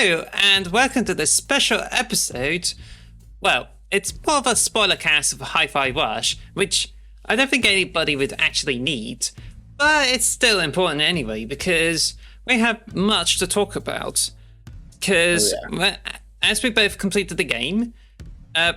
Hello, and welcome to this special episode. Well, it's more of a spoiler cast of Hi-Fi Rush, which I don't think anybody would actually need, but it's still important anyway, because we have much to talk about. Because as we both completed the game,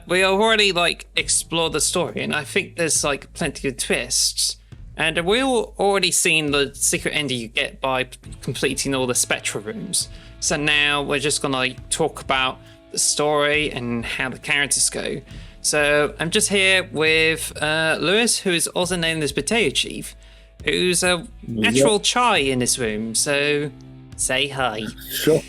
we already, explored the story, and I think there's, plenty of twists. And we've already seen the secret ending you get by completing all the Spectra rooms. So now we're just gonna talk about the story and how the characters go. So I'm just here with Lewis, who is also known as PotatoChief, who's a natural chai in this room. So say hi. Sure.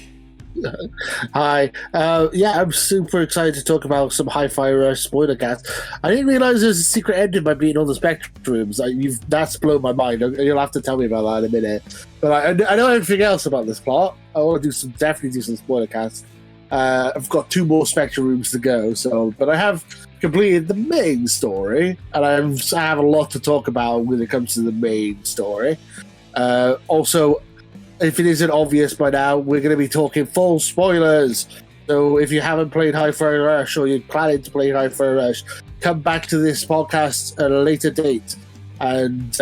Hi. I'm super excited to talk about some Hi-Fi Rush Spoilercast. I didn't realize there's a secret ending by being all the Spectra rooms. That's blown my mind. You'll have to tell me about that in a minute. But I know everything else about this plot. I want to definitely do some Spoilercast. I've got 2 more Spectra rooms to go. But I have completed the main story, and I have a lot to talk about when it comes to the main story. Also, if it isn't obvious by now, we're going to be talking full spoilers. So if you haven't played Hi-Fi Rush or you're planning to play Hi-Fi Rush, come back to this podcast at a later date. And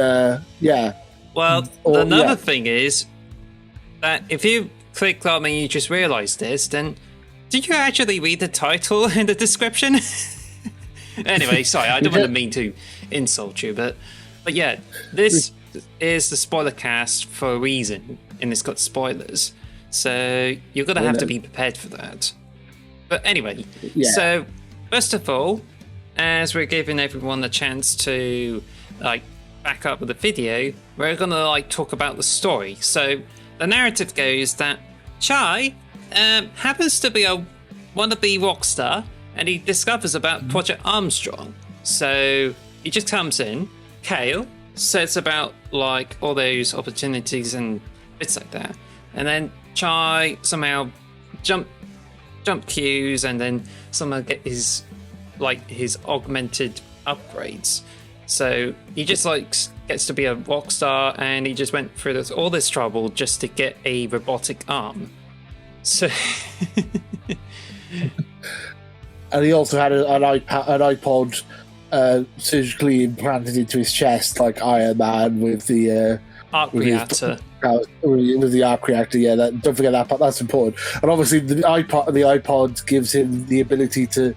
Well, another thing is that if you click on and you just realize this, then did you actually read the title in the description? Anyway, sorry, I don't want to mean to insult you, but yeah, this is the spoiler cast for a reason, and it's got spoilers, so you're gonna have to be prepared for that. But anyway, so first of all, as we're giving everyone a chance to back up with the video, we're gonna talk about the story. So the narrative goes that Chai happens to be a wannabe rock star, and he discovers about Project Armstrong. So he just comes in. Kale says about all those opportunities and bits like that, and then Chai somehow jump queues and then somehow get his augmented upgrades. So he just gets to be a rock star, and he just went through all this trouble just to get a robotic arm. So and he also had an iPod surgically implanted into his chest, like Iron Man with the arc reactor. With the arc reactor, don't forget that part. That's important. And obviously, the iPod gives him the ability to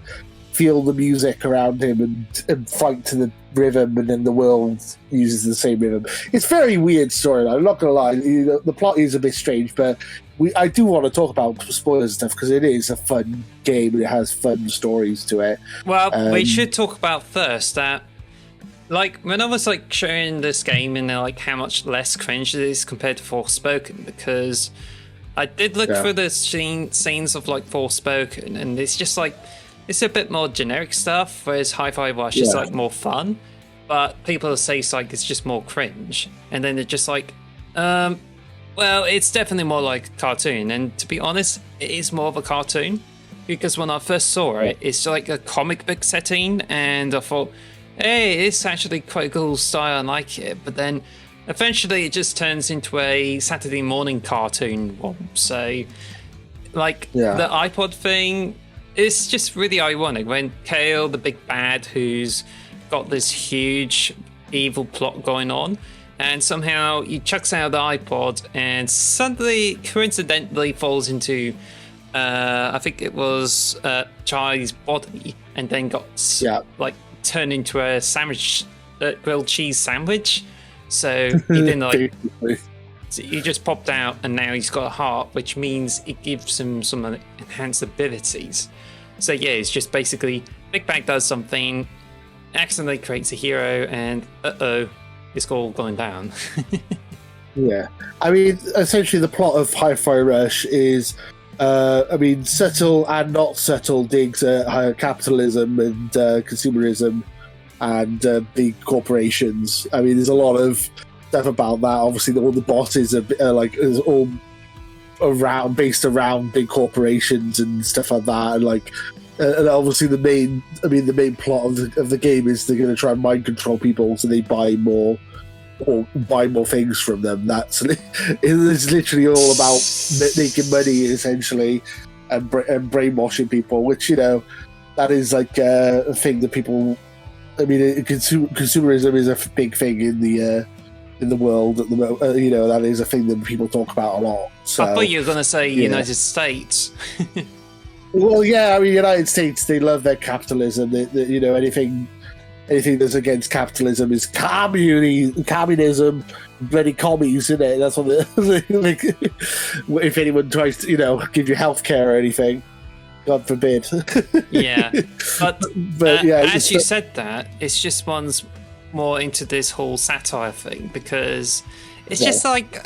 feel the music around him and fight to the rhythm, and then the world uses the same rhythm. It's a very weird story. I'm not gonna lie, the plot is a bit strange, but I do want to talk about spoilers and stuff because it is a fun game and it has fun stories to it. Well, we should talk about first that, when I was showing this game and how much less cringe it is compared to Forspoken, because I did look through the scenes of Forspoken, and it's just it's a bit more generic stuff, whereas Hi-Fi Rush is more fun, but people say it's just more cringe, and then they're just well, it's definitely more like a cartoon, and to be honest, it is more of a cartoon, because when I first saw it, it's a comic book setting, and I thought, hey, it's actually quite a cool style, I like it, but then eventually it just turns into a Saturday morning cartoon one. So, the iPod thing, it's just really ironic when Kale, the big bad, who's got this huge evil plot going on, and somehow he chucks out the iPod and suddenly, coincidentally, falls into, I think it was Chai's body, and then got turned into a sandwich, grilled cheese sandwich. So he didn't he just popped out, and now he's got a heart, which means it gives him some enhanced abilities. So it's just basically Big Bag does something, accidentally creates a hero, and it's all going down. I mean, essentially the plot of Hi-Fi Rush is subtle and not subtle digs at capitalism and consumerism and big corporations. I mean, there's a lot of stuff about that. Obviously, all the bosses are is all based around big corporations and stuff like that. And obviously, the main plot of the game is they're going to try and mind control people so they buy more or buy more things from them. It's literally all about making money, essentially, and brainwashing people, which, that is like a thing that people. I mean, consumerism is a big thing in the world at the moment. That is a thing that people talk about a lot. So, I thought you were going to say United States. Well, yeah, I mean, United States, they love their capitalism. Anything that's against capitalism is communism, bloody commies, isn't it? That's what like, if anyone tries to, give you healthcare or anything, God forbid. Yeah, but yeah, as you said that, it's just one's more into this whole satire thing, because it's just like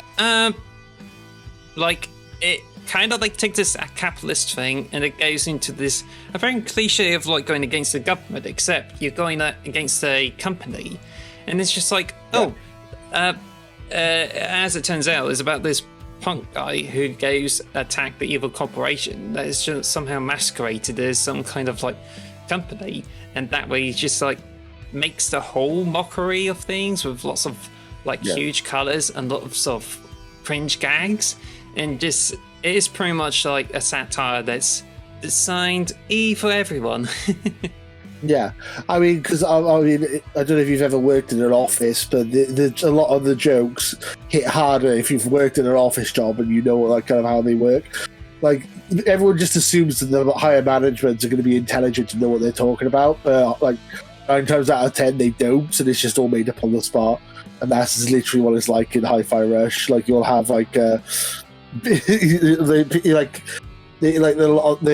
it kind of like takes this capitalist thing and it goes into this a very cliche of like going against the government, except you're going against a company, and it's just like as it turns out, it's about this punk guy who goes attack the evil corporation that is just somehow masqueraded as some kind of like company, and that way he just like makes the whole mockery of things with lots of like huge colors and lots of cringe gags, and just it is pretty much like a satire that's designed for everyone. Yeah, I mean, because I don't know if you've ever worked in an office, but a lot of the jokes hit harder if you've worked in an office job and you know like kind of how they work. Like everyone just assumes that the higher management are going to be intelligent and know what they're talking about. Like 9 times out of 10 they don't, and it's just all made up on the spot. And that's literally what it's like in Hi-Fi Rush. Like you'll have like they're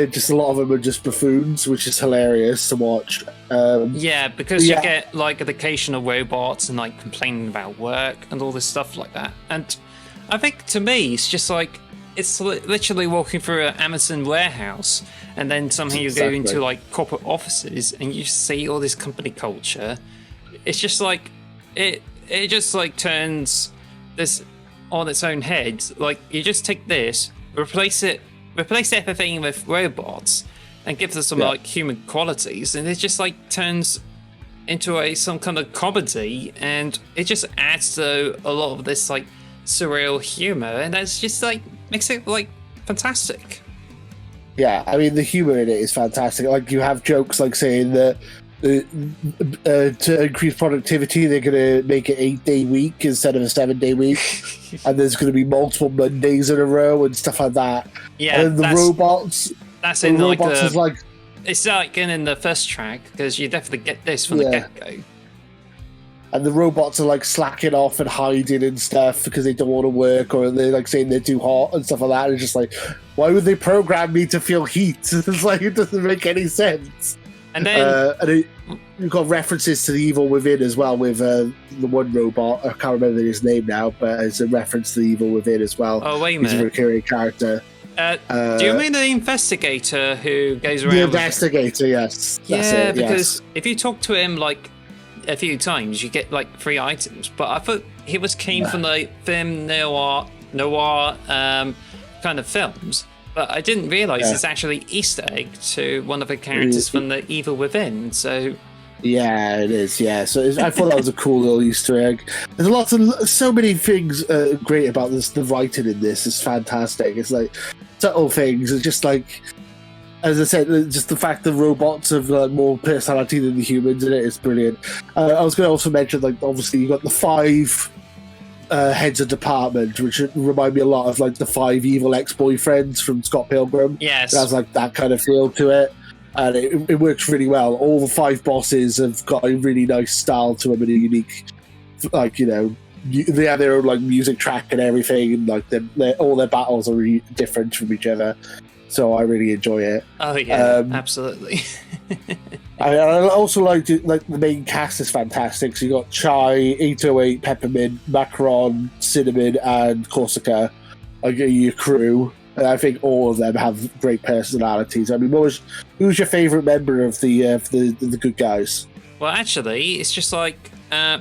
just a lot of them are just buffoons, which is hilarious to watch. Because you get like the occasional robots and like complaining about work and all this stuff like that. And I think to me, it's just like it's literally walking through an Amazon warehouse, and then somehow you go into like corporate offices and you see all this company culture. It's just like it just like turns this on its own head. Like you just take this, replace everything with robots and give them some like human qualities, and it just like turns into some kind of comedy, and it just adds to a lot of this like surreal humor, and that's just like makes it like fantastic. Yeah, I mean the humor in it is fantastic. Like you have jokes like saying that to increase productivity they're going to make it 8-day week instead of a 7-day week, and there's going to be multiple Mondays in a row and stuff like that. Yeah, and the robots. That's in like robots is like it's like in the first track, because you definitely get this from the get-go. And the robots are like slacking off and hiding and stuff because they don't want to work, or they're like saying they're too hot and stuff like that. And it's just like, why would they program me to feel heat? It's like it doesn't make any sense. And then you've got references to the evil within as well, with the one robot. I can't remember his name now, but it's a reference to the evil within as well. Oh, wait a minute. He's a recurring character. Do you mean the investigator who goes around? The investigator, yes. That's because if you talk to him like a few times, you get like 3 items. But I thought he was keen from the film noir kind of films. But I didn't realise it's actually Easter egg to one of the characters from the Evil Within. So yeah, it is. Yeah, so I thought that was a cool little Easter egg. There's so many things great about this. The writing in this is fantastic. It's like subtle things. It's just like, as I said, just the fact that robots have more personality than the humans in it is brilliant. I was going to also mention, like, obviously you got the 5 heads of department, which remind me a lot of like the 5 evil ex-boyfriends from Scott Pilgrim. Yes, it has like that kind of feel to it, and it works really well. All the 5 bosses have got a really nice style to them and a unique, like, they have their own like music track and everything, and like all their battles are really different from each other. So I really enjoy it. Oh yeah, absolutely. I also like the main cast is fantastic. So you got Chai, 808, Peppermint, Macaron, Cinnamon, and Corsica, like your crew. And I think all of them have great personalities. I mean, who's your favourite member of the good guys? Well, actually, it's just like I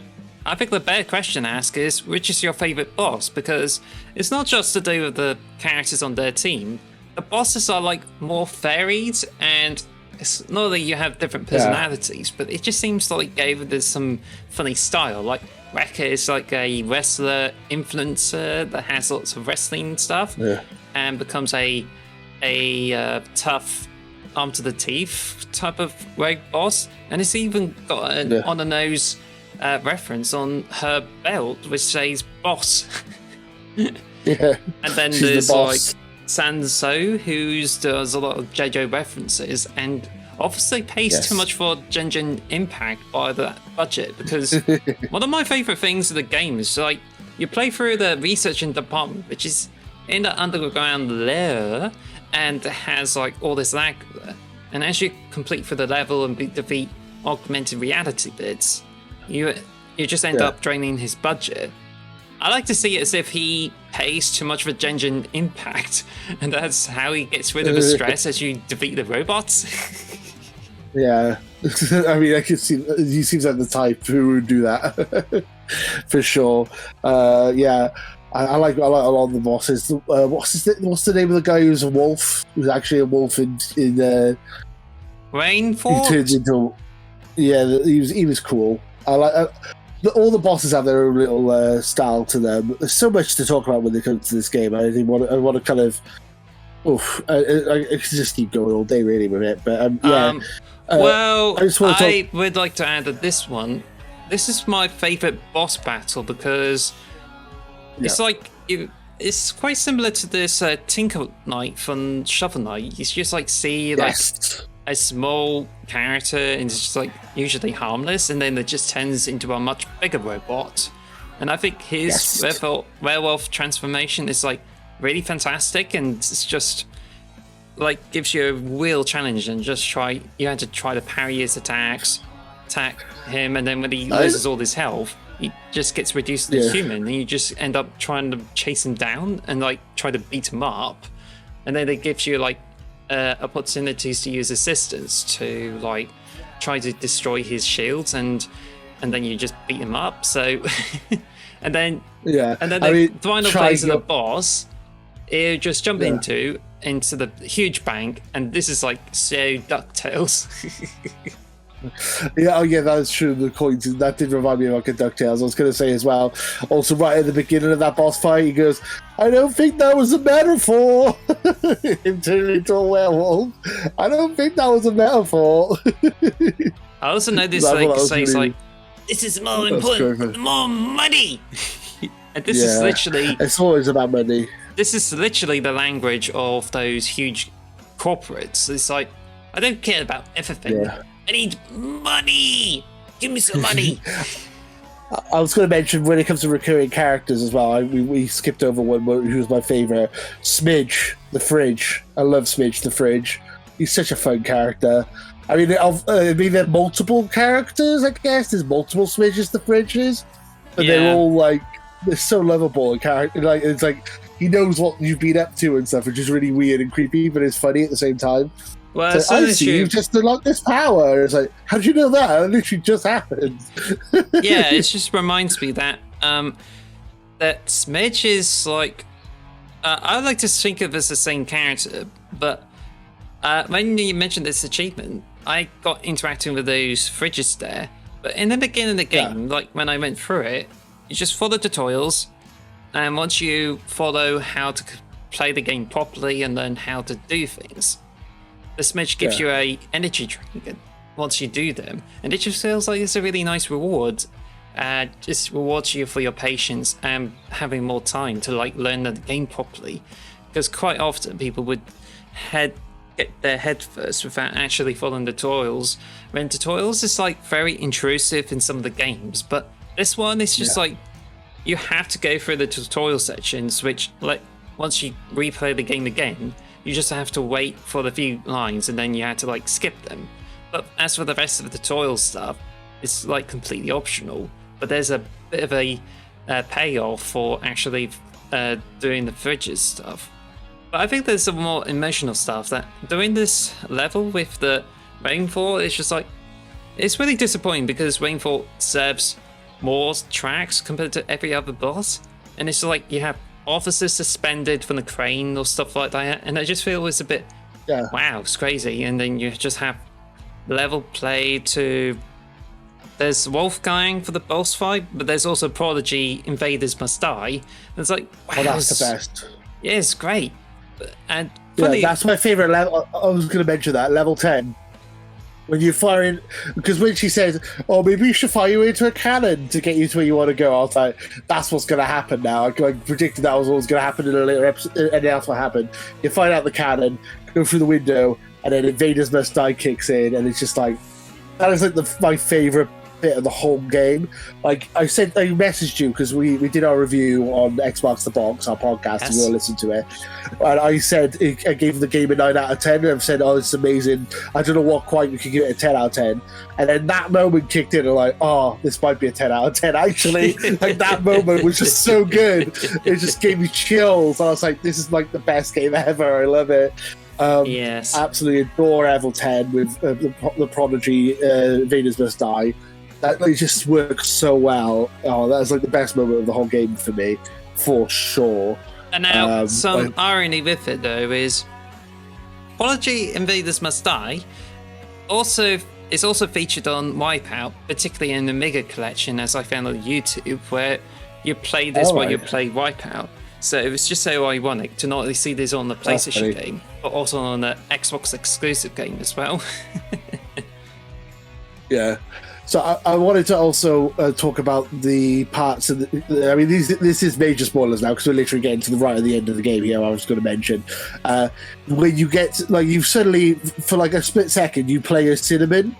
think the better question to ask is, which is your favourite boss? Because it's not just to do with the characters on their team. The bosses are like more varied, and it's not that you have different personalities, but it just seems like gave it some funny style. Like Wrecker is like a wrestler influencer that has lots of wrestling stuff, and becomes a tough, arm to the teeth type of rogue boss, and it's even got an on the nose reference on her belt which says "boss." And then there's like Sanso, who does a lot of JoJo references, and obviously pays too much for Genshin Impact by that budget, because one of my favorite things of the game is like you play through the research department, which is in the underground lair, and has like all this lag there. And as you complete through the level and defeat augmented reality bits, you just end up draining his budget. I like to see it as if he pays too much for Genshin Impact, and that's how he gets rid of the stress as you defeat the robots. Yeah, I mean, I can see he seems like the type who would do that for sure. I like a lot of the bosses. What's the name of the guy who's a wolf? Who's actually a wolf in Rainfall? He turns into he was cool. I like. All the bosses have their own little style to them. There's so much to talk about when it comes to this game. I want to kind of, I could just keep going all day really with it. But I would like to add that this is my favorite boss battle, because it's like it's quite similar to this Tinker Knight from Shovel Knight. You just like see like a small character, and it's just like usually harmless, and then it just turns into a much bigger robot. And I think his werewolf transformation is like really fantastic, and it's just like gives you a real challenge. And you had to try to parry his attacks, attack him, and then when he loses all his health, he just gets reduced to human, and you just end up trying to chase him down and like try to beat him up. And then it gives you like opportunities to use assistants to like try to destroy his shields, and then you just beat him up. So and then the final phase of the boss, you just jump into the huge bank, and this is like so DuckTales. That's true. The coins, that did remind me of like a DuckTales. I was going to say as well. Also, right at the beginning of that boss fight, he goes, "I don't think that was a metaphor." Him turning into a werewolf. I don't think that was a metaphor. I also know this says like, "This is more important, more money." And this is literally. It's always about money. This is literally the language of those huge corporates. It's like, I don't care about everything. Yeah. I need money. Give me some money. I was going to mention when it comes to recurring characters as well. We skipped over one who was my favorite, Smidge the Fridge. I love Smidge the Fridge. He's such a fun character. I mean, there are multiple characters. I guess there's multiple Smidges the Fridges, but they're all like they're so lovable. And character, like it's like he knows what you've been up to and stuff, which is really weird and creepy, but it's funny at the same time. Well, so I see you've just unlocked this power. It's like, how did you know that? It literally just happened. Yeah, it just reminds me that that Smidge is like I like to think of as the same character, but when you mentioned this achievement, I got interacting with those fridges there. But in the beginning of the game, like when I went through it, you just follow tutorials, and once you follow how to play the game properly and learn how to do things, the Smidge gives you a energy drink once you do them, and it just feels like it's a really nice reward. Just rewards you for your patience and having more time to like learn the game properly, because quite often people would get their head first without actually following the tutorials. When tutorials is like very intrusive in some of the games, but this one is just like you have to go through the tutorial sections, which like once you replay the game again, you just have to wait for the few lines, and then you have to like skip them. But as for the rest of the tutorial stuff, it's like completely optional. But there's a bit of a payoff for actually doing the fridges stuff. But I think there's some more emotional stuff that doing this level with the Rainfall is just like, it's really disappointing, because Rainfall serves more tracks compared to every other boss, and it's like you have officers suspended from the crane or stuff like that, and I just feel it's a bit wow, it's crazy. And then you just have level play to there's Wolfgang for the boss fight, but there's also Prodigy Invaders Must Die. And it's like, wow, Oh, that's the best. Yeah, it's great. And yeah, that's my favorite level. I was going to mention that level 10. When you fire in, because when she says, "Oh, maybe you should fire you into a cannon to get you to where you want to go," I was like, "That's what's going to happen now." I predicted that was what was going to happen in a later episode, and that's what happened. You find out the cannon, go through the window, and then Invaders Must Die kicks in, and it's just like that is like my favorite bit of the whole game. Like I messaged you because we did our review on Xbox The Box, our podcast, and you want to listen to it. And I said I gave the game a 9 out of 10, and I've said, "Oh, it's amazing. I don't know what quite we could give it a 10 out of 10." And then that moment kicked in, and like, "Oh, this might be a 10 out of 10." Actually, like that moment was just so good. It just gave me chills. I was like, "This is like the best game ever. I love it." Yes, absolutely adore level 10 with the Prodigy Invaders Must Die. That like, just works so well. Oh, that's like the best moment of the whole game for me, for sure. And now, some irony with it though is, Prodigy Invaders Must Die is also featured on Wipeout, particularly in the Mega Collection, as I found on YouTube, where you play this while you play Wipeout. So it was just so ironic to not only see this on the PlayStation game, but also on the Xbox exclusive game as well. Yeah. So I wanted to also talk about the parts of I mean, this is major spoilers now because we're literally getting to the right at the end of the game here. I was going to mention when you get like you suddenly for like a split second you play as Cinnamon,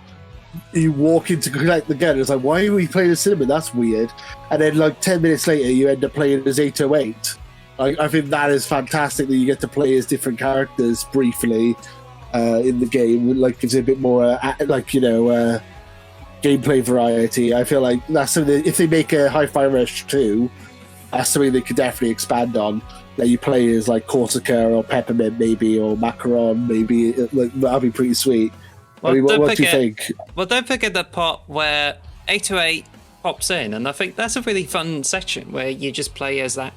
you walk in to collect the gun. It's like, why are we playing as Cinnamon? That's weird. And then like 10 minutes later, you end up playing as 808. I think that is fantastic that you get to play as different characters briefly in the game. Like gives it a bit more gameplay variety. I feel like that's something that if they make a Hi-Fi Rush 2, that's something they could definitely expand on. That you play as like Corsica or Peppermint maybe, or Macaron maybe. Like, that'd be pretty sweet. Well, I mean, what do you think? Well, don't forget the part where 808 pops in, and I think that's a really fun section where you just play as that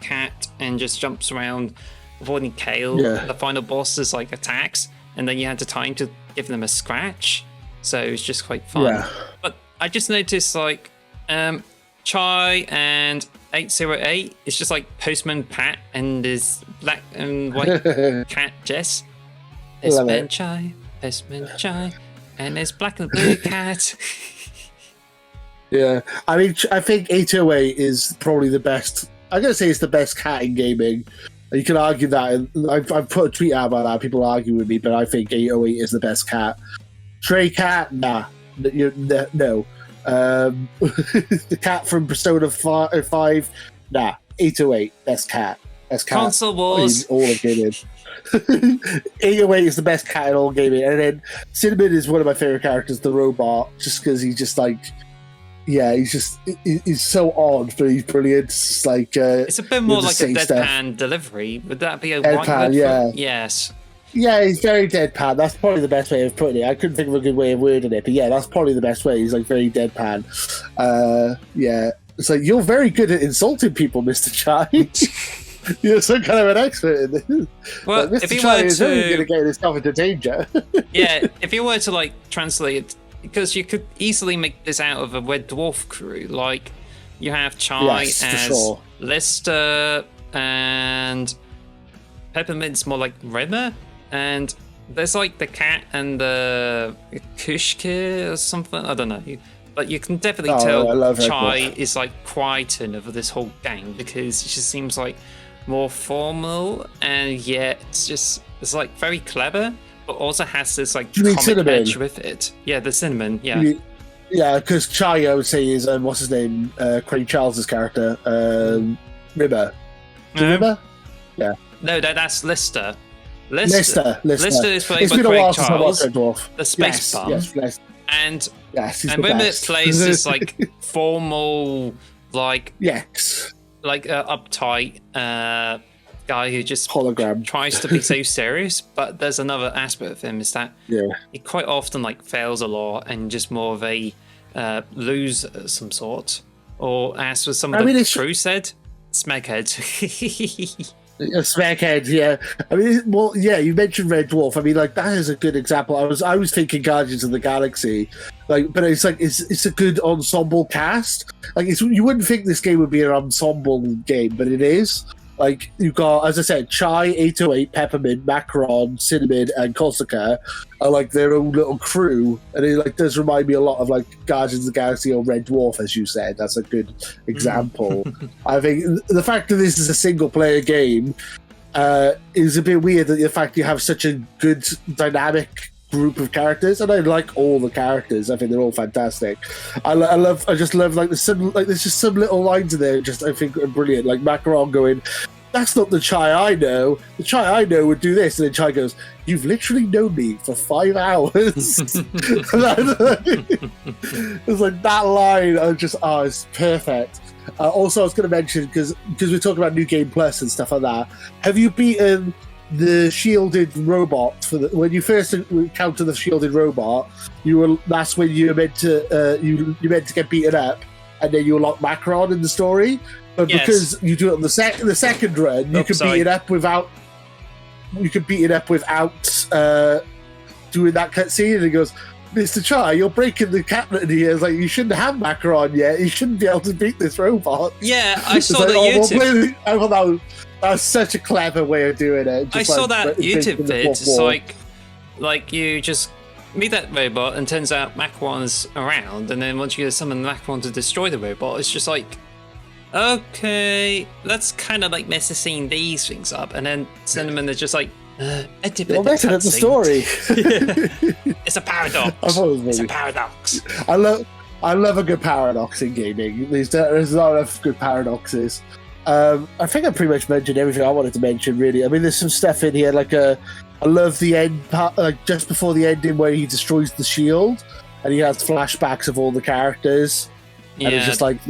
cat and just jumps around avoiding Kale. Yeah. The final boss's like attacks, and then you had the time to give them a scratch. So it was just quite fun. Yeah. But I just noticed like Chai and 808 is just like Postman Pat and his black and white cat Jess. Postman Chai, and his black and blue cat. Yeah. I mean, I think 808 is probably the best. I'm going to say it's the best cat in gaming. You can argue that. And I've put a tweet out about that. People argue with me, but I think 808 is the best cat. Stray Cat, nah. No. The cat from Persona 5, nah. 808, best cat. Best cat. Console Wars. All of gaming. 808 is the best cat in all gaming. And then Cinnamon is one of my favorite characters, the robot, just because he's just like, yeah, he's so odd, but he's brilliant. It's like it's a bit more like a deadpan delivery. Would that be a deadpan? Yeah. Yes. Yeah, he's very deadpan. That's probably the best way of putting it. I couldn't think of a good way of wording it, but yeah, that's probably the best way. He's like very deadpan. Yeah, it's like you're very good at insulting people, Mr. Chai. You're some kind of an expert in this. Well, like, Mr. if you Chai were is really going to get himself into danger. Yeah, if you were to like translate it, because you could easily make this out of a Red Dwarf crew. Like you have Chai as Lister and Peppermint's more like Rimmer. And there's like the cat and the Kushka or something. I don't know. But you can definitely tell Chai is like Crichton of this whole gang because it just seems like more formal and yet it's like very clever, but also has this like comic edge with it. Yeah, the Cinnamon. Yeah. Yeah, because Chai, I would say, is what's his name? Craig Charles's character, Rimmer. Rimmer? Yeah. No, that's Lister. Lister is played by Craig Charles, the space bum. Yes. And Rimmer plays this like formal, like uptight guy who just tries to be so serious. But there's another aspect of him is that he quite often like fails a lot and just more of a loser of some sort. Or as for some of the crew said, smeghead. A Smackhead, yeah. I mean, well, yeah. You mentioned Red Dwarf. I mean, like that is a good example. I was thinking Guardians of the Galaxy, Like, but it's like it's a good ensemble cast. Like, you wouldn't think this game would be an ensemble game, but it is. Like, you've got, as I said, Chai, 808, Peppermint, Macaron, Cinnamon, and Corsica are like their own little crew, and it like does remind me a lot of like Guardians of the Galaxy or Red Dwarf, as you said. That's a good example. I think the fact that this is a single-player game is a bit weird. That the fact you have such a good dynamic group of characters, and I like all the characters. I think they're all fantastic. I just love like there's just some little lines in there just I think are brilliant. Like Macaron going, "That's not the Chai I know. The Chai I know would do this," and then Chai goes, "You've literally known me for 5 hours." It's like that line. It's perfect. Also, I was going to mention because we're talking about New Game Plus and stuff like that. Have you beaten the shielded robot when you first encounter the shielded robot? That's when you're meant to you meant to get beaten up, and then you unlock Macaron in the story. But because you do it on the second run, you can beat it up without doing that cutscene. And he goes, "Mr. Chai, you're breaking the cabinet here. It's like, you shouldn't have Macaron yet. You shouldn't be able to beat this robot." Yeah, I saw that YouTube. I thought that was such a clever way of doing it. I saw that YouTube vid. It's like you just meet that robot, and turns out Macaron's around, and then once you summon Macaron to destroy the robot, it's just like, okay, that's kind of like messing these things up. And then Cinnamon is just like, you're messing up the story. It's a paradox. It's a paradox. I love a good paradox in gaming. There's not enough good paradoxes. I think I pretty much mentioned everything I wanted to mention, really. I mean, there's some stuff in here, like I love the end part, like just before the ending where he destroys the shield, and he has flashbacks of all the characters. Yeah, and it's just like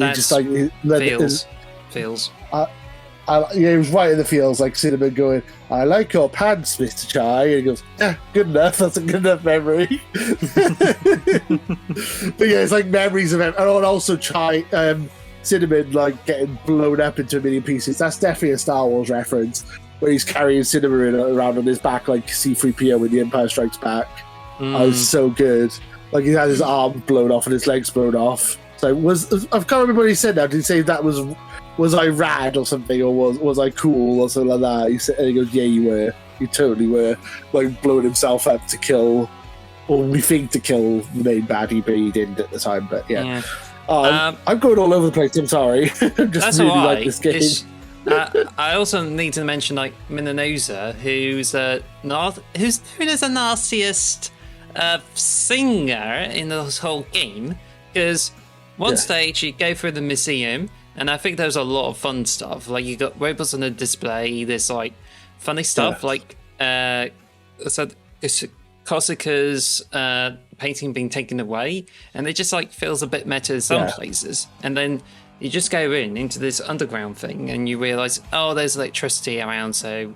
feels. He was right in the feels, like Cinnamon going, "I like your pants, Mr. Chai," and he goes, "Yeah, good enough. That's a good enough memory." But yeah, it's like memories of him, and also Chai. Cinnamon like getting blown up into a million pieces. That's definitely a Star Wars reference, where he's carrying Cinnamon around on his back like C-3PO in The Empire Strikes Back. That was so good. Like, he had his arm blown off and his legs blown off. So I can't remember what he said now. Did he say that was I rad or something, or was I cool or something like that? And he goes, "Yeah, you were. You totally were." Like, blowing himself up to kill, or we think to kill the main baddie, but he didn't at the time. But yeah. I'm going all over the place. I'm sorry. That's really like this game. I also need to mention like Minanosa, who's known as the nastiest singer in this whole game. Because one stage you go through the museum, and I think there's a lot of fun stuff. Like, you got robots on the display. There's like funny stuff, like Corsica's painting being taken away, and it just like feels a bit meta in some places. And then you just go into this underground thing, and you realize, oh, there's electricity around. So,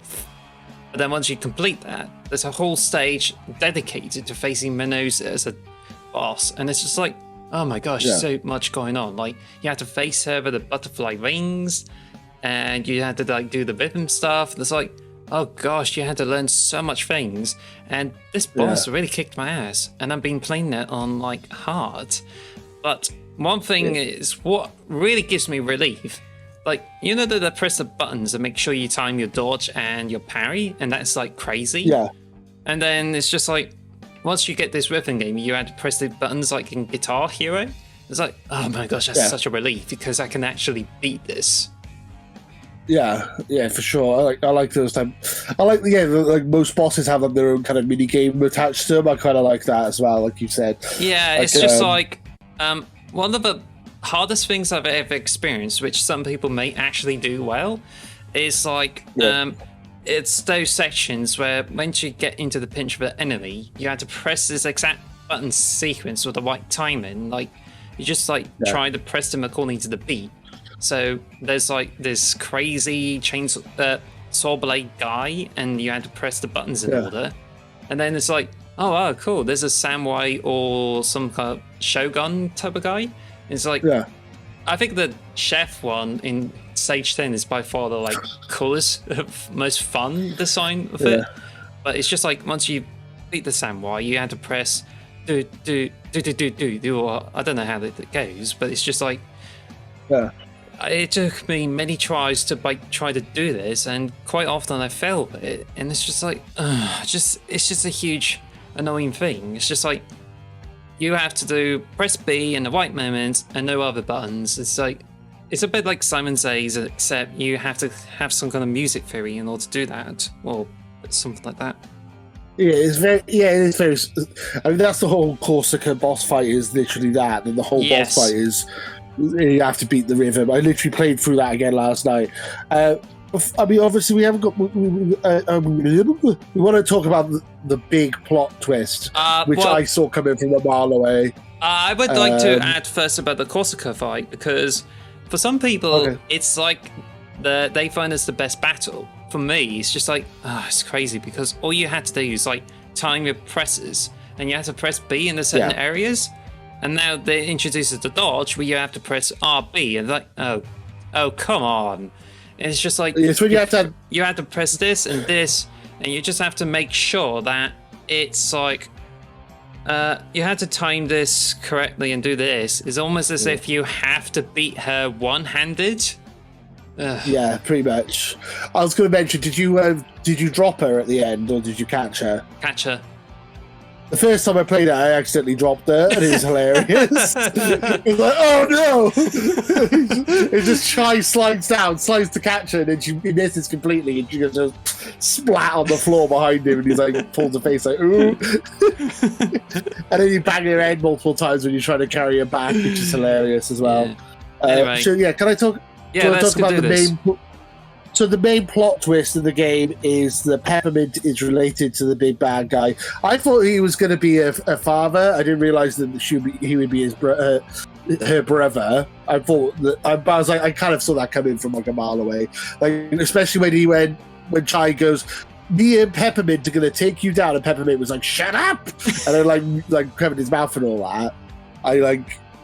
but then once you complete that, there's a whole stage dedicated to facing Minanosa as a boss, and it's just like, oh my gosh, so much going on. Like, you have to face her with the butterfly wings, and you had to like do the rhythm stuff. There's like, oh gosh, you had to learn so much things, and this boss really kicked my ass, and I've been playing it on like hard. But one thing is what really gives me relief, like, you know that I press the buttons to make sure you time your dodge and your parry, and that's like crazy. And then it's just like, once you get this rhythm game, you had to press the buttons like in Guitar Hero. It's like, oh my gosh, that's such a relief, because I can actually beat this. Yeah, for sure. I like those type. I like like most bosses have like their own kind of mini game attached to them. I kind of like that as well, like you said. Yeah, like, it's just like one of the hardest things I've ever experienced, which some people may actually do well, is like it's those sections where once you get into the pinch of an enemy, you have to press this exact button sequence with the right timing. Like, you just like try to press them according to the beat. So there's like this crazy saw blade guy, and you had to press the buttons in order. And then it's like, oh wow, cool, there's a samurai or some kind of shogun type of guy. It's like, I think the chef one in Stage 10 is by far the like coolest, most fun design of it. But it's just like, once you beat the samurai, you had to press or I don't know how it goes, but it's just like Yeah. it took me many tries to like try to do this, and quite often I fail with it, and it's just like it's just a huge annoying thing. It's just like you have to press B in the right moment and no other buttons. It's like it's a bit like Simon Says, except you have to have some kind of music theory in order to do that, or something like that. Yeah, it's very. I mean, that's the whole Corsica boss fight is literally that, and the whole boss fight is you have to beat the rhythm. I literally played through that again last night. I mean, obviously, we haven't got. We want to talk about the big plot twist, which I saw coming from a mile away. I would like to add first about the Corsica fight, because for some people, it's like they find this the best battle. For me, it's just like, it's crazy, because all you had to do is like time your presses, and you had to press B in the certain areas, and now they introduced the dodge where you have to press RB, and like, oh, come on. And it's just like, it's when you have to press this, and you just have to make sure that it's like, you had to time this correctly and do this. It's almost as if you have to beat her one-handed. Yeah, pretty much. I was going to mention, did you drop her at the end, or did you catch her? Catch her. The first time I played it, I accidentally dropped her, and it was hilarious. It was like, oh no! It just slides to catch her, and then he misses completely, and she just splat on the floor behind him, and he's like, pulls her face like, ooh. And then you bang her head multiple times when you're trying to carry her back, which is hilarious as well. Yeah. Anyway. So yeah, can I talk? Yeah, let's talk about do this. So the main plot twist in the game is that Peppermint is related to the big bad guy. I thought he was going to be a father. I didn't realize that he would be her brother. I thought that I was like, I kind of saw that coming from like a mile away. Like, especially when Chai goes, me and Peppermint are going to take you down, and Peppermint was like, shut up, and then like covered his mouth and all that.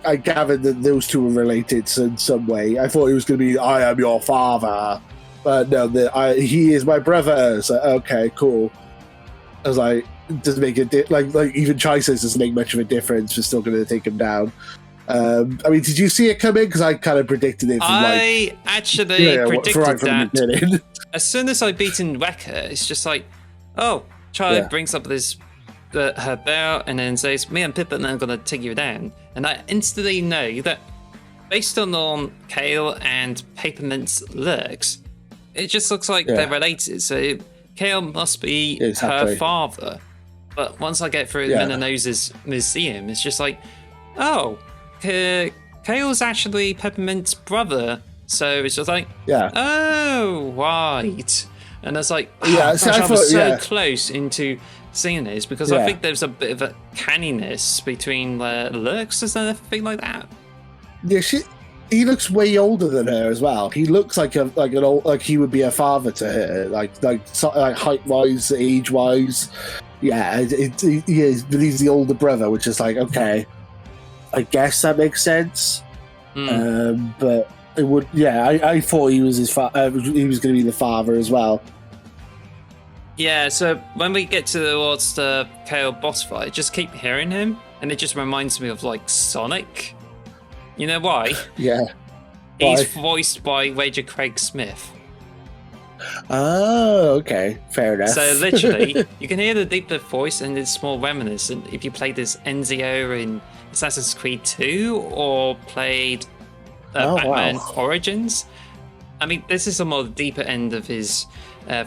I gathered that those two were related in some way. I thought it was going to be, I am your father. But no, he is my brother. So, okay, cool. I was like, it doesn't make a like even Chai says doesn't make much of a difference. We're still going to take him down. I mean, did you see it coming? Because I kind of predicted it. I actually predicted that. As soon as I beaten Wrecker, it's just like, oh, Chai brings up her belt and then says, me and Pippin are going to take you down. And I instantly know that based on Kale and Peppermint's lurks, it just looks like they're related. So Kale must be her father. But once I get through Meninosa's museum, it's just like, oh, Kale's actually Peppermint's brother. So it's just like, oh, right. And I was like, I was so close into seeing this, because I think there's a bit of a canniness between lurks. Is there anything like that? Yeah, he looks way older than her as well. He looks like an old, like he would be a father to her, like height wise, age wise. Yeah, he is, but he's the older brother, which is like, okay, I guess that makes sense. But it would, I thought he was he was going to be the father as well. Yeah, so when we get towards the Kale boss fight, I just keep hearing him, and it just reminds me of like Sonic. You know why? Yeah. He's voiced by Wager Craig Smith. Oh, okay. Fair enough. So literally, you can hear the deeper voice, and it's more reminiscent if you played this Ezio in Assassin's Creed 2 or played Batman Origins. I mean, this is a more deeper end of his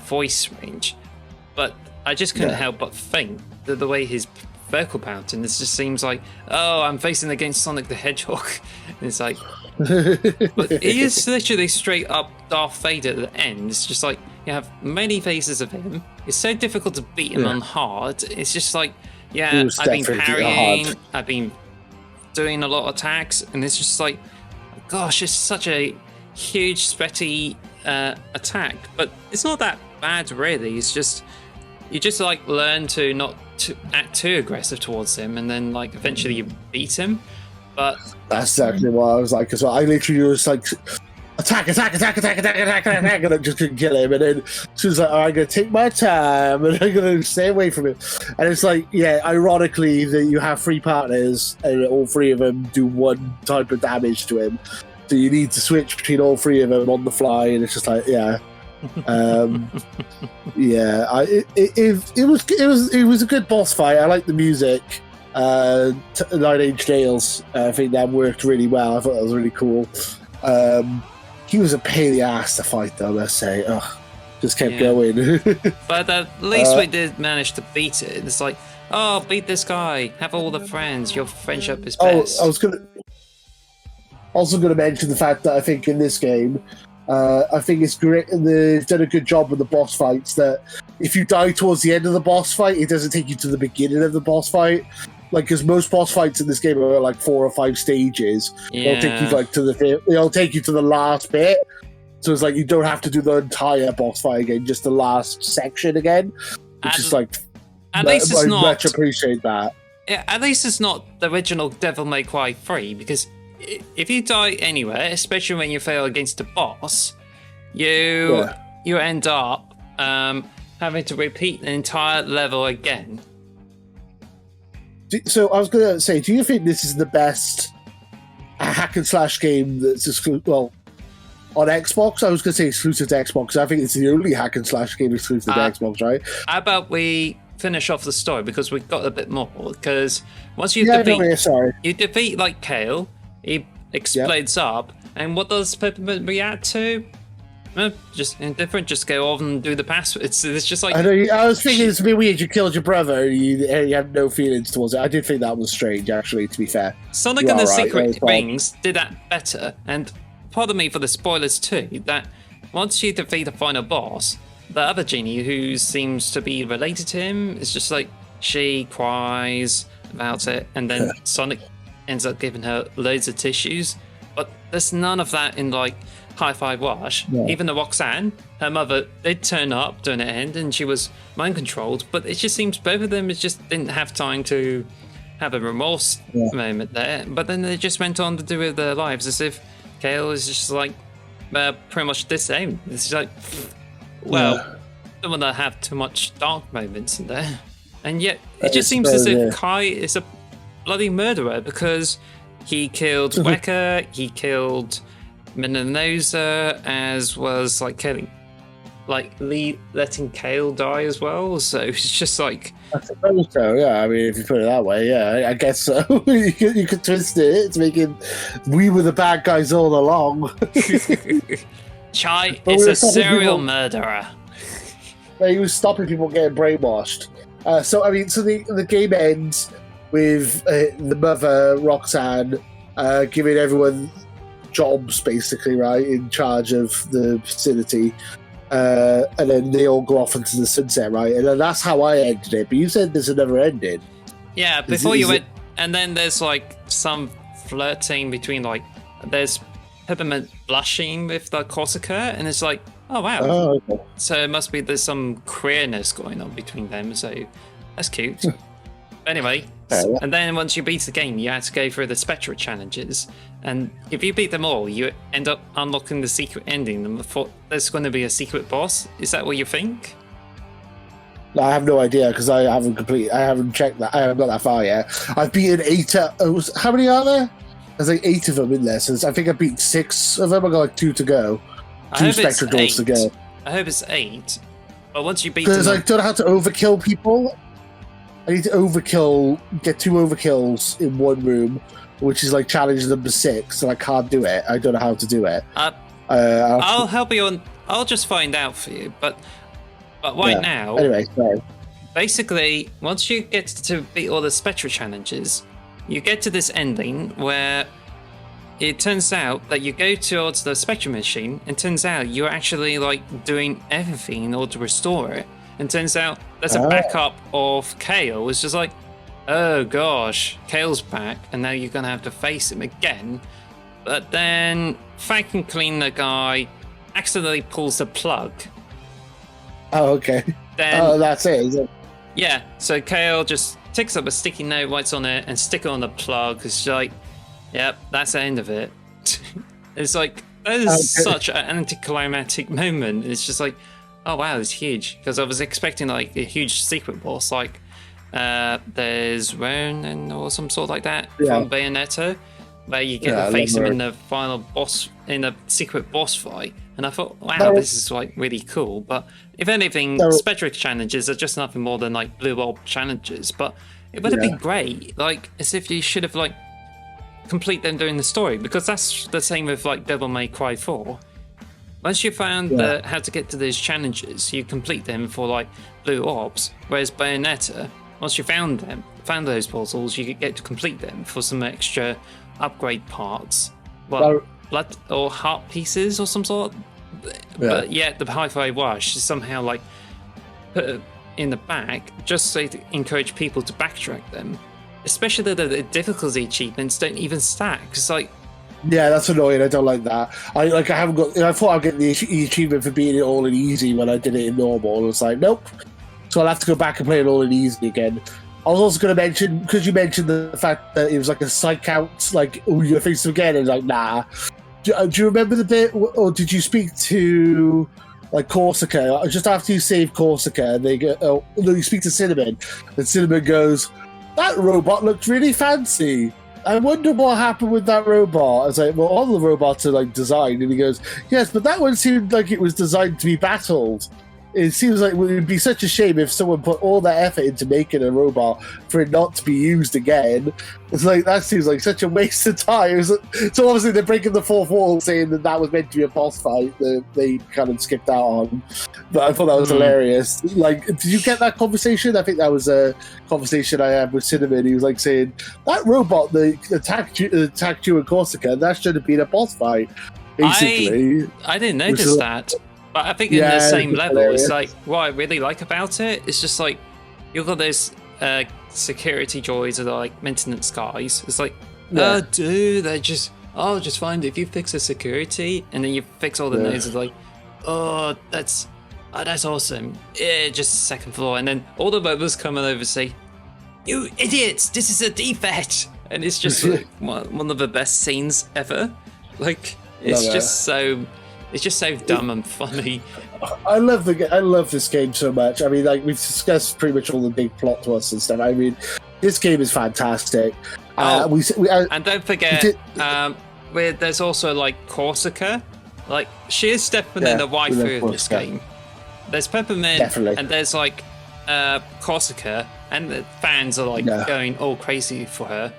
voice range. But I just couldn't help but think that the way his vocal pattern, this just seems like, oh, I'm facing against Sonic the Hedgehog. And it's like, but he is literally straight up Darth Vader at the end. It's just like, you have many phases of him. It's so difficult to beat him on hard. It's just like, I've been parrying, I've been doing a lot of attacks, and it's just like, gosh, it's such a huge, sweaty attack. But it's not that bad, really. It's just, you just like learn to not to act too aggressive towards him, and then like eventually you beat him. But that's exactly what I was like as well. I literally was like, attack, and I just couldn't kill him. And then she was like, "Oh, I'm gonna take my time, and I'm gonna stay away from him." And it's like, yeah, ironically that you have 3 partners, and all 3 of them do one type of damage to him. So you need to switch between all 3 of them on the fly, and it's just like, yeah. It was a good boss fight. I like the music. 9 Inch Nails, I think that worked really well. I thought that was really cool. He was a pain in the ass to fight, though, let's say. Ugh, just kept going. But at least we did manage to beat it. It's like, oh, beat this guy, have all the friends, your friendship is best. I was also going to mention the fact that I think in this game, I think it's great, and they've done a good job with the boss fights, that if you die towards the end of the boss fight, it doesn't take you to the beginning of the boss fight. Like, because most boss fights in this game are like 4 or 5 stages. They'll take you they'll take you to the last bit. So it's like you don't have to do the entire boss fight again, just the last section again. Which is like, at least it's not. I much appreciate that. Yeah, at least it's not the original Devil May Cry 3, because if you die anywhere, especially when you fail against a boss, you end up having to repeat the entire level again. So I was going to say, do you think this is the best hack and slash game that's exclusive? Well, on Xbox, I was going to say exclusive to Xbox. I think it's the only hack and slash game exclusive to Xbox, right? How about we finish off the story, because we've got a bit more? Because once you defeat like Kale, he explodes up, and what does Peppermint react to? Just indifferent. Just go off and do the password. It's just like, I was thinking it's a bit weird. You killed your brother. You have no feelings towards it. I did think that was strange, actually. To be fair, Sonic and the Secret Rings did that better. And pardon me for the spoilers too. That once you defeat the final boss, the other genie, who seems to be related to him, is just like, she cries about it, and then Sonic ends up giving her loads of tissues. But there's none of that in like Hi-Fi Rush. Yeah. Even though Roxanne, her mother, did turn up during the end, and she was mind controlled, but it just seems both of them just didn't have time to have a remorse moment there. But then they just went on to do with their lives as if Kale is just like pretty much the same. It's just like, well, don't want to have too much dark moments in there. And yet it just seems as if Kai is a bloody murderer, because he killed Weka, he killed Meninosa, as well as like killing, like letting Kale die as well. So it's just like, I suppose so. Yeah, I mean, if you put it that way, yeah, I guess so. you could twist it to make it, we were the bad guys all along. Chai is a serial murderer. He was stopping people getting brainwashed. So I mean, so the game ends with the mother, Roxanne, giving everyone jobs, basically, right, in charge of the facility, and then they all go off into the sunset, right? And then that's how I ended it. But you said there's another ending. Yeah, before you went, and then there's like some flirting between, like, there's Peppermint blushing with the Corsica, and it's like, oh wow. Oh, okay. So it must be there's some queerness going on between them. So that's cute. Anyway, and then once you beat the game, you have to go through the Spectra challenges, and if you beat them all, you end up unlocking the secret ending. And before there's going to be a secret boss. Is that what you think? I have no idea, because I haven't checked that. I haven't got that far yet. I've beaten 8. How many are there? There's like 8 of them in there. So I think I beat 6 of them. I got like 2 to go. 2 Spectra doors to go. I hope it's 8. But once you beat, because I don't know how to overkill people. I need to get 2 overkills in one room, which is like challenge number 6, and I can't do it. I don't know how to do it. I'll help you on. I'll just find out for you. But right now, anyway, sorry. Basically, once you get to beat all the Spectra challenges, you get to this ending where it turns out that you go towards the Spectra machine, and turns out you're actually like doing everything in order to restore it. And turns out there's a backup of Kale. It's just like, oh gosh, Kale's back, and now you're gonna have to face him again. But then Vacuum Cleaner guy accidentally pulls the plug. Oh, okay. Then, that's it, is it? Yeah, so Kale just takes up a sticky note, writes on it, and stick it on the plug. It's like, yep, that's the end of it. It's like, that is such an anticlimactic moment. It's just like, oh wow, it's huge. Because I was expecting like a huge secret boss, like there's Ronin or some sort like that from Bayonetta, where you get to face him in the final boss, in a secret boss fight. And I thought, wow, this is like really cool. But if anything, Spectric challenges are just nothing more than like blue orb challenges. But it would have been great, like as if you should have like complete them during the story, because that's the same with like Devil May Cry 4. Once you found how to get to those challenges, you complete them for like blue orbs. Whereas Bayonetta, once you found those puzzles, you get to complete them for some extra upgrade parts. Well, blood or heart pieces or some sort. But yet the Hi-Fi Rush is somehow like put it in the back just so to encourage people to backtrack them. Especially the difficulty achievements don't even stack. It's like, yeah, that's annoying. I don't like that. I haven't got. I thought I'd get the achievement for being it all in easy when I did it in normal. It's like, nope. So I'll have to go back and play it all in easy again. I was also going to mention, because you mentioned the fact that it was like a psych out, like, oh, you're going to face them again, and like, nah. Do you remember the bit, or did you speak to like Corsica just after you save Corsica? And they go, oh no, you speak to Cinnamon, and Cinnamon goes, "That robot looked really fancy. I wonder what happened with that robot." I was like, well, all the robots are like designed, and he goes, yes, but that one seemed like it was designed to be battled. It seems like it would be such a shame if someone put all that effort into making a robot for it not to be used again. It's like, that seems like such a waste of time. So obviously they're breaking the fourth wall, saying that was meant to be a boss fight that they kind of skipped out on. But I thought that was hilarious. Like, did you get that conversation? I think that was a conversation I had with Cinnamon. He was like saying, that robot that attacked you in Corsica, that should have been a boss fight, basically. I didn't notice that. But I think in the same level, it's like, what I really like about it, it's just like, you've got those security droids that are like maintenance guys. It's like, dude, they're just find if you fix the security, and then you fix all the nodes, it's like, oh, that's awesome. Yeah, just second floor. And then all the members coming over and say, you idiots, this is a defect. And it's just like, one of the best scenes ever. Like, it's just so dumb and funny. I love this game so much. I mean, like, we've discussed pretty much all the big plot twists and stuff. I mean, this game is fantastic. And don't forget, there's also like Corsica. Like, she is definitely the waifu in this game. There's Peppermint, and there's like Corsica, and the fans are like going all crazy for her.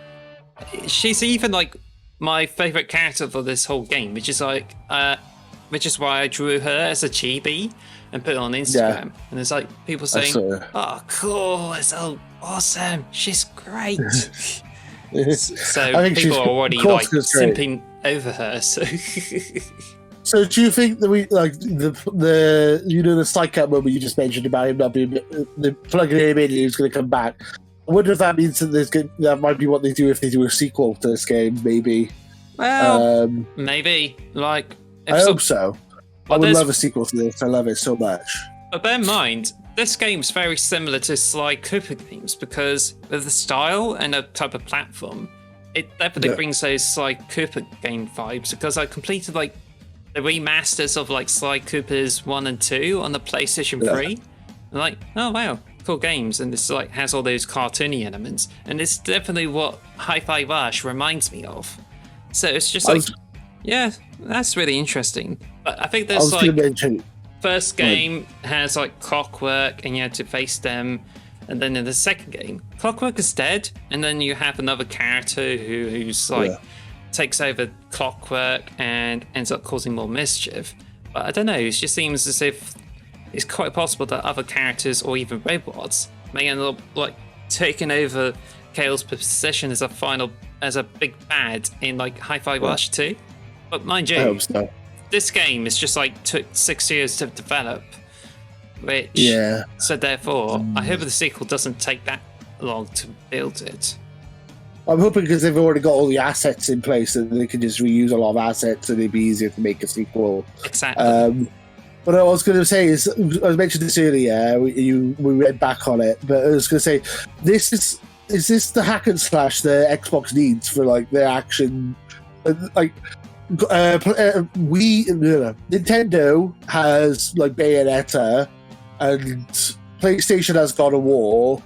She's even like my favorite character for this whole game, which is like. Which is why I drew her as a chibi and put it on Instagram. And there's like people saying, oh, cool, it's so awesome, she's great. So people are already like simping over her. So do you think that we like the psych out moment you just mentioned about him not being the plugging him in and he was going to come back? I wonder if that means that that might be what they do if they do a sequel to this game, maybe. Well, maybe like. I hope so. I would love a sequel to this. I love it so much. But bear in mind, this game's very similar to Sly Cooper games because of the style and the type of platform. It definitely brings those Sly Cooper game vibes because I completed like the remasters of like Sly Cooper's 1 and 2 on the PlayStation 3. And like, oh wow, cool games. And this like has all those cartoony elements. And it's definitely what Hi-Fi Rush reminds me of. So it's just like... Yeah, that's really interesting. But I think there's like first game has like Clockwork and you had to face them, and then in the second game, Clockwork is dead, and then you have another character who's like takes over Clockwork and ends up causing more mischief. But I don't know, it just seems as if it's quite possible that other characters or even robots may end up like taking over Kale's position as a big bad in like Hi-Fi Rush 2. But mind you, I hope so. This game is just like took 6 years to develop, so therefore I hope the sequel doesn't take that long to build it. I'm hoping because they've already got all the assets in place and they can just reuse a lot of assets and it'd be easier to make a sequel. Exactly. What I was going to say is, I mentioned this earlier, we went back on it, but I was going to say, is this the hack and slash the Xbox needs for like their action? Like, Nintendo has like Bayonetta, and PlayStation has God of War.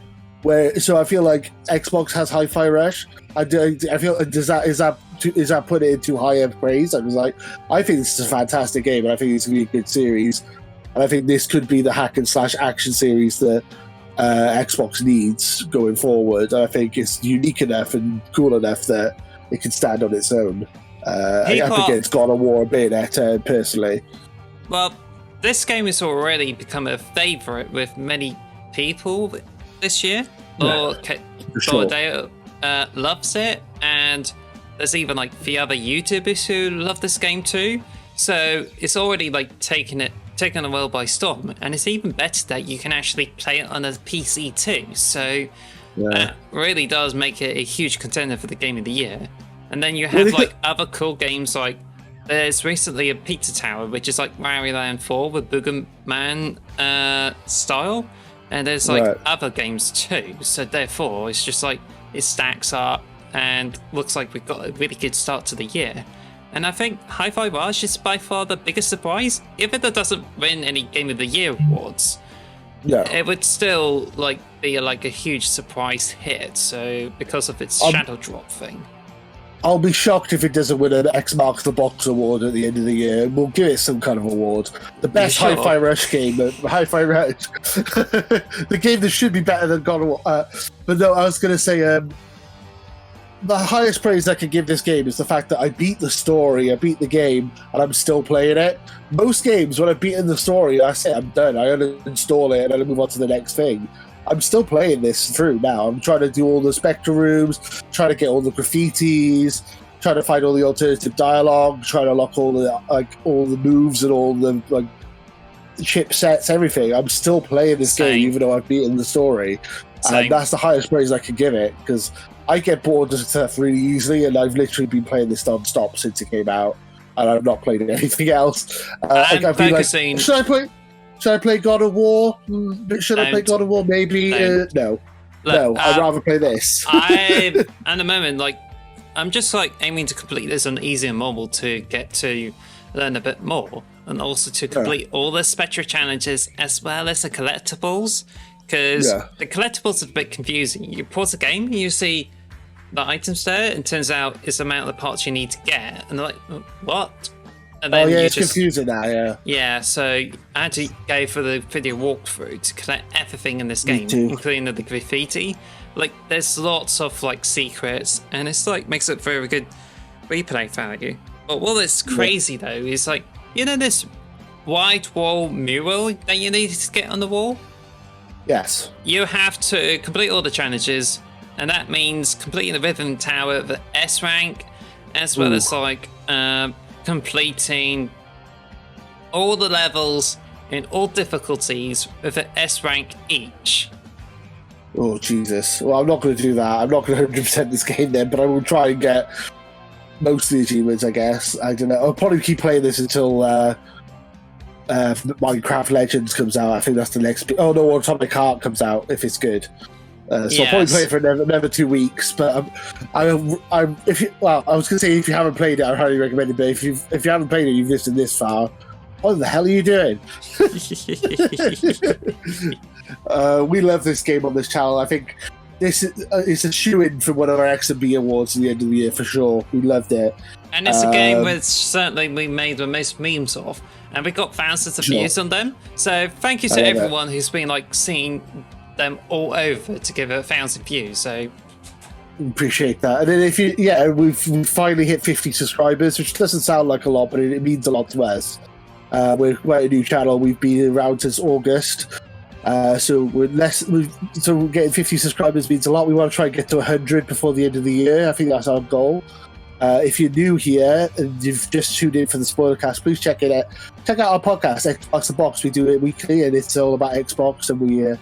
So I feel like Xbox has Hi-Fi Rush. I feel is that put it in too high of praise? I think this is a fantastic game, and I think it's gonna be a good series, and I think this could be the hack and slash action series that Xbox needs going forward. I think it's unique enough and cool enough that it can stand on its own. Up against God of War and Bayonetta, personally. Well, this game has already become a favourite with many people this year. They loves it, and there's even like the other YouTubers who love this game too. So it's already like taken the world by storm, and it's even better that you can actually play it on a PC too. So that really does make it a huge contender for the game of the year. And then you have like other cool games, like there's recently a Pizza Tower, which is like Mario Land 4 with Boogerman style, and there's like other games too. So therefore, it's just like it stacks up and looks like we've got a really good start to the year. And I think Hi-Fi Rush is by far the biggest surprise. If it doesn't win any Game of the Year awards, it would still like be like a huge surprise hit. So because of its shadow drop thing. I'll be shocked if it doesn't win an X Marks the Box award at the end of the year. We'll give it some kind of award. The best Hi-Fi Rush game, Hi-Fi Rush, the game that should be better than God of War. But no, I was going to say the highest praise I can give this game is the fact that I beat the story, I beat the game, and I'm still playing it. Most games, when I've beaten the story, I say I'm done. I uninstall it and I move on to the next thing. I'm still playing this through now. I'm trying to do all the Spectre rooms, trying to get all the graffitis, trying to find all the alternative dialogue, trying to lock all the moves and all the like chipsets, everything. I'm still playing this game even though I've beaten the story. And that's the highest praise I can give it, because I get bored of stuff really easily, and I've literally been playing this non-stop since it came out, and I've not played anything else. I'm focusing... Should I play God of War? Should I play God of War? Maybe. No. I'd rather play this. At the moment, like, I'm just like aiming to complete this on easy and mobile to get to learn a bit more, and also to complete all the Spectre challenges as well as the collectibles. Because the collectibles are a bit confusing. You pause the game and you see the items there, and it turns out it's the amount of the parts you need to get, and they're like, what? And then it's confusing now, Yeah, so I had to go for the video walkthrough to collect everything in this game, including the graffiti. Like, there's lots of, like, secrets, and it's, like, makes it very good replay value. But what is crazy, though, is, like, you know this white wall mural that you need to get on the wall? Yes. You have to complete all the challenges, and that means completing the Rhythm Tower, the S rank, as well as, like, completing all the levels in all difficulties with an S rank each. Oh, Jesus. Well, I'm not going to do that. I'm not going to 100% this game then, but I will try and get most of the achievements, I guess. I don't know. I'll probably keep playing this until Minecraft Legends comes out. I think that's the next... Oh, no, Atomic Heart comes out, if it's good. So I'll probably play it for another 2 weeks. But I was going to say, if you haven't played it, I highly recommend it. But if you haven't played it, you've listened this far, what the hell are you doing? We love this game on this channel. I think this is a shoe-in for one of our X&B awards at the end of the year for sure. We loved it. And it's a game which certainly we made the most memes of, and we got thousands of views on them. So thank you to everyone who's been like seeing them all over to give it 1,000 views. So appreciate that. And then we've finally hit 50 subscribers, which doesn't sound like a lot, but it means a lot to us. We're a new channel. We've been around since August. So getting 50 subscribers means a lot. We want to try and get to 100 before the end of the year. I think that's our goal. If you're new here and you've just tuned in for the Spoilercast, please check it out. Check out our podcast, Xbox the Box. We do it weekly, and it's all about Xbox, and we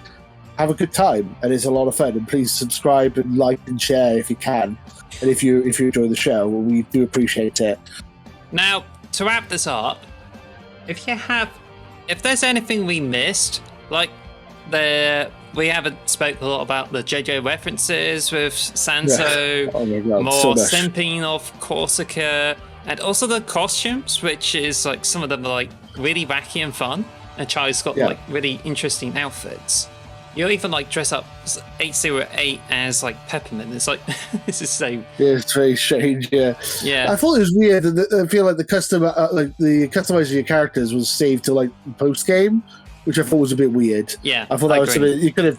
have a good time, and it's a lot of fun. And please subscribe and like and share if you can. And if you enjoy the show, well, we do appreciate it. Now, to wrap this up, if there's anything we missed, like we haven't spoke a lot about the JoJo references with Sanso, oh my God, more simping of Corsica, And also the costumes, which is like some of them are like really wacky and fun. And Charlie's got like really interesting outfits. You even like dress up 808 as like Peppermint. It's like this is so. Yeah, it's very strange. Yeah. Yeah. I thought it was weird. I feel like the customizing your characters was saved to like post game, which I thought was a bit weird. Yeah. I thought that was something they could have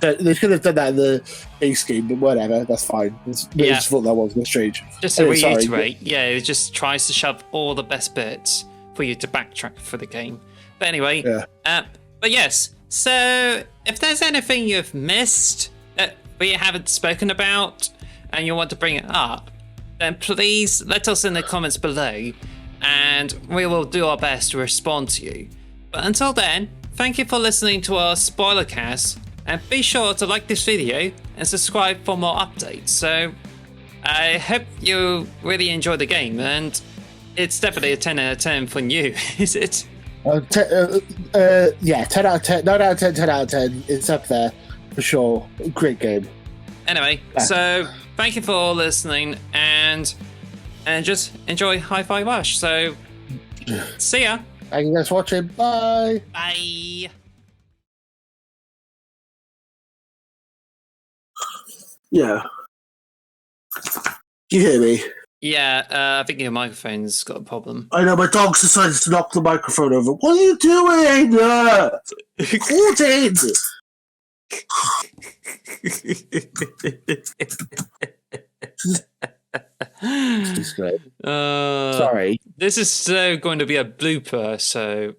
done that in the base game, but whatever. That's fine. I just thought that was a bit strange. Just to reiterate, it just tries to shove all the best bits for you to backtrack for the game. But anyway, but yes. So, if there's anything you've missed that we haven't spoken about and you want to bring it up, then please let us in the comments below and we will do our best to respond to you. But until then, thank you for listening to our Spoilercast and be sure to like this video and subscribe for more updates. So, I hope you really enjoy the game and it's definitely a 10 out of 10 for you, is it? 10 out of 10, 9 out of 10, 10 out of 10. It's up there for sure. Great game. Anyway, so thank you for listening and just enjoy Hi-Fi Rush. So, see ya. Thank you guys for watching. Bye. Bye. Yeah. Do you hear me? Yeah, I think your microphone's got a problem. I know, my dog's decided to knock the microphone over. What are you doing? Hold it! Sorry. This is so going to be a blooper, so